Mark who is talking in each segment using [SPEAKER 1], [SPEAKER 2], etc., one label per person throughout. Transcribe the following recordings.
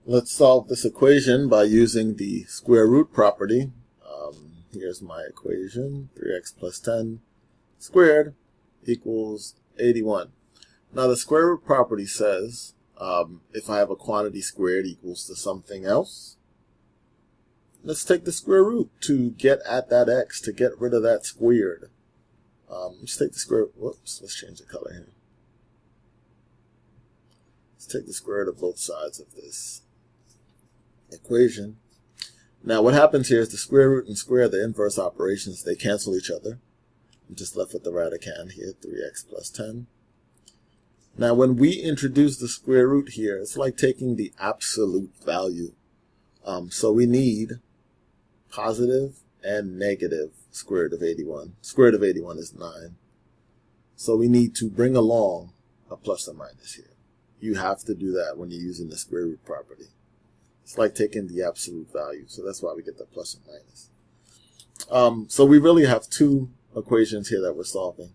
[SPEAKER 1] Let's solve this equation by using the square root property. Here's my equation, 3x plus 10 squared equals 81. Now the square root property says if I have a quantity squared equals to something else, let's take the square root to get at that x, to get rid of that squared. Let's take the square, whoops, let's change the color here. Let's take the square root of both sides of this equation. Now what happens here is the square root and square, the inverse operations, they cancel each other. I'm just left with the radicand here, 3x plus 10. Now when we introduce the square root here, it's like taking the absolute value. So we need positive and negative square root of 81. Square root of 81 is 9. So we need to bring along a plus or minus here. You have to do that when you're using the square root property. It's like taking the absolute value. So that's why we get the plus and minus. So we really have two equations here that we're solving.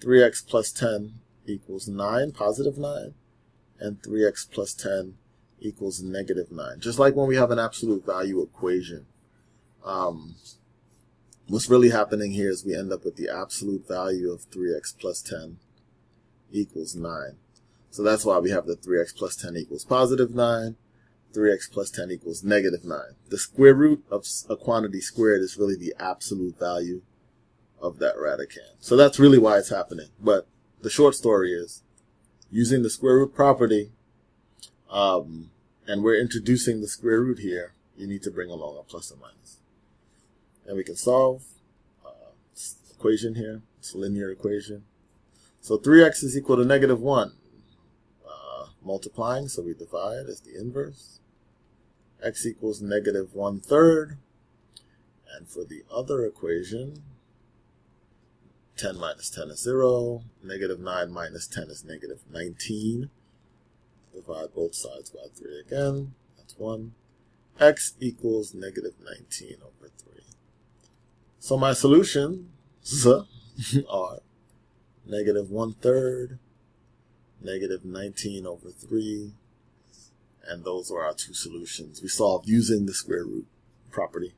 [SPEAKER 1] 3x plus 10 equals 9, positive 9. And 3x plus 10 equals negative 9. Just like when we have an absolute value equation. What's really happening here is we end up with the absolute value of 3x plus 10 equals 9. So that's why we have the 3x plus 10 equals positive 9. 3x plus 10 equals negative 9. The square root of a quantity squared is really the absolute value of that radicand. So that's really why it's happening. But the short story is, using the square root property, and we're introducing the square root here, you need to bring along a plus or minus. And we can solve this equation here. It's a linear equation. So 3x is equal to negative 1. Multiplying, so we divide as the inverse. X equals negative 1/3. And for the other equation, 10 minus 10 is 0. Negative 9 minus 10 is negative 19. Divide both sides by 3 again. That's 1. X equals negative 19 over 3. So my solutions are negative 1/3, negative 19 over 3, and those are our two solutions we solved using the square root property.